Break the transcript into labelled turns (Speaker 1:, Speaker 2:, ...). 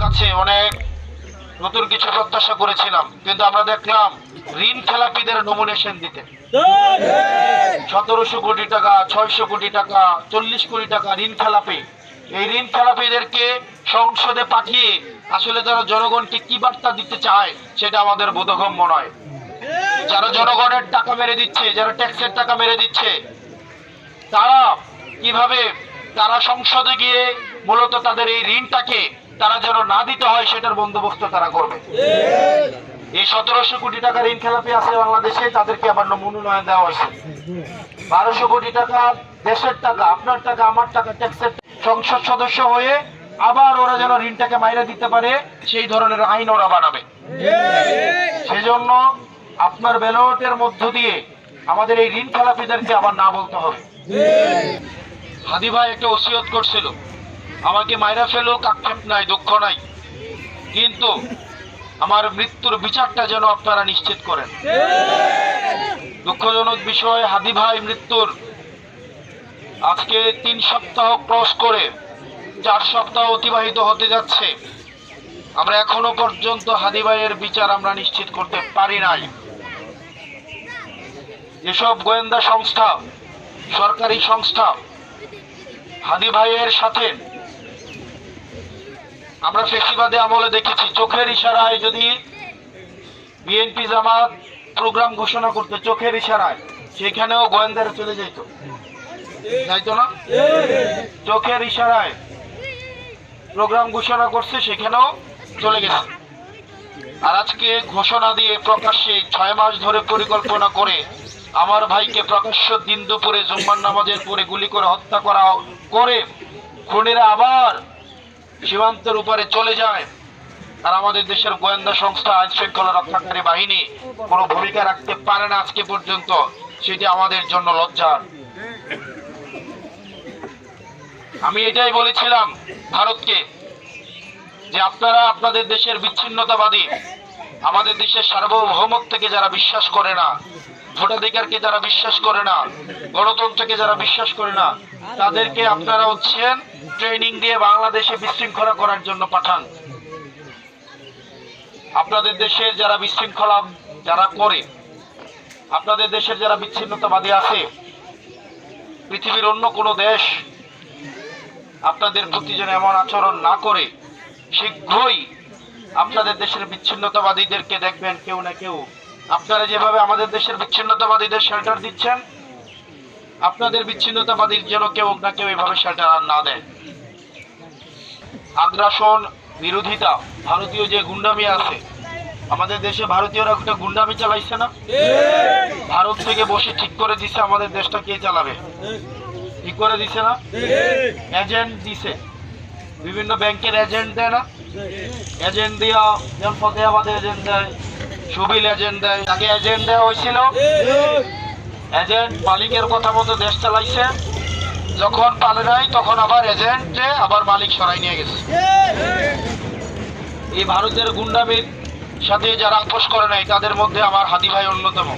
Speaker 1: কাছে অনেক নতুন কিছু প্রত্যাশা করেছিলাম, কিন্তু আমরা দেখলাম ঋণ খেলাপিদের নমিনেশন দিতে 1700 কোটি টাকা, 600 কোটি টাকা, 40 কোটি টাকা ঋণ খেলাপি। এই ঋণ খেলাপিদেরকে সংসদে পাঠিয়ে আসলে তারা জনগণকে কি বার্তা দিতে চায় সেটা আমাদের বোধগম্য নয়। যারা জনগণের টাকা মেরে দিচ্ছে, যারা ট্যাক্সের টাকা মেরে দিচ্ছে, তারা কিভাবে তারা সংসদে গিয়ে মূলত তাদের এই ঋণটাকে তারা যেন না দিতে হয় সেটার বন্দোবস্ত তারা করবে। এই 1700 কোটি টাকা ঋণ খেলাপি আছে বাংলাদেশে, তাদেরকে আবার মনোনয়ন দেওয়া হয়েছে। 1200 কোটি টাকা দেশের টাকা, আপনার টাকা, আমার টাকা, ট্যাক্সের সংসদ সদস্য হয়ে আবার ওরা যেন ঋণটাকে মাইরা দিতে পারে সেই ধরনের আইন ওরা বানাবে। সেজন্য আপনার ব্যালটের মধ্য দিয়ে আমাদের এই ঋণ খেলাপিদেরকে আবার না বলতে হবে। হাদি ভাই একটা ওসিয়ত করছিল, আমাকে মাইরা ফেলুক, আক্ষেপ নাই, দুঃখ নাই, কিন্তু আমার মৃত্যুর বিচারটা যেন আপনারা নিশ্চিত করেন। দুঃখজনক বিষয়, হাদি ভাই মৃত্যুর আজকে 3 সপ্তাহ ক্রস করে 4 সপ্তাহ অতিবাহিত হতে যাচ্ছে, আমরা এখনো পর্যন্ত হাদি ভাইয়ের বিচার আমরা নিশ্চিত করতে পারি নাই। যেসব গোয়েন্দা সংস্থা, সরকারি সংস্থা হাদি ভাইয়ের সাথে, আমরা ফেসিবাদে আমলে দেখেছি চোখের ইশারায় যদি বিএনপি জামাত প্রোগ্রাম ঘোষণা করতে, চোখের ইশারায় সেখানেও গোয়েন্দারা চলে যাইতো না? চোখের ইশারায় প্রোগ্রাম ঘোষণা করছে, সেখানেও চলে গেছে। আর আজকে ঘোষণা দিয়ে প্রকাশ্যে 6 মাস ধরে পরিকল্পনা করে আমার ভাইকে প্রকাশ্য দিন দুপুরে জুম্মার নামাজের পরে গুলি করে হত্যা করা করে খুনিরা আবার সীমান্তের উপরে চলে যায়। আর আমাদের দেশের গোয়েন্দা সংস্থা, আইন শৃঙ্খলা রক্ষাকারী বাহিনী কোনো ভূমিকা রাখতে পারে না আজকে পর্যন্ত, সেটি আমাদের জন্য লজ্জার। আমি এটাই বলেছিলাম ভারতকে যে আপনারা আপনাদের দেশের বিচ্ছিন্নতাবাদী, আমাদের দেশের সার্বভৌমত্বকে যারা বিশ্বাস করে না, ভোটাধিকারকে যারা বিশ্বাস করে না, গণতন্ত্রকে যারা বিশ্বাস করে না, তাদেরকে আপনারা হচ্ছেন ট্রেনিং দিয়ে বাংলাদেশে বিশৃঙ্খলা করার জন্য পাঠান। আপনাদের দেশের যারা বিশৃঙ্খলা যারা করে, আপনাদের দেশের যারা বিচ্ছিন্নতাবাদী আছে, পৃথিবীর অন্য কোনো দেশ আপনাদের প্রতি যেন এমন আচরণ না করে, শীঘ্রই আপনাদের দেশের বিচ্ছিন্নতাবাদীদেরকে দেখবেন কেউ না কেউ, আপনারা যেভাবে আমাদের দেশের বিচ্ছিন্নতাবাদীদের শেল্টার দিচ্ছেন, আপনাদের বিচ্ছিন্নতাবাদীর যেন কেউ না কেউ এভাবে শেল্টার আর না দেয়। আগ্রাসন, বিরোধিতা, ভারতীয় যে গুন্ডামি আছে আমাদের দেশে, ভারতীয়রা একটা গুন্ডামি চালাইছে না? ভারত থেকে বসে ঠিক করে দিছে আমাদের দেশটা কে চালাবে, ঠিক করে দিছে না? এজেন্ট দিছে, বিভিন্ন ব্যাংকের এজেন্ট দেয় না? এজেন্ট দিয়া, যেমন ফতেহাবাদে এজেন্ট দেয়, সুবিল এজেন্ট দেয়, তাকে এজেন্ট দেওয়া হয়েছিল। এজেন্ট মালিকের কথা মতো দেশ চালাইছে, যখন পালে নাই তখন আবার এজেন্টে আবার মালিক সরাই নিয়ে গেছে। এই ভারতের গুন্ডামির সাথে যারা আপোষ করে নাই তাদের মধ্যে আমার হাদি ভাই অন্যতম।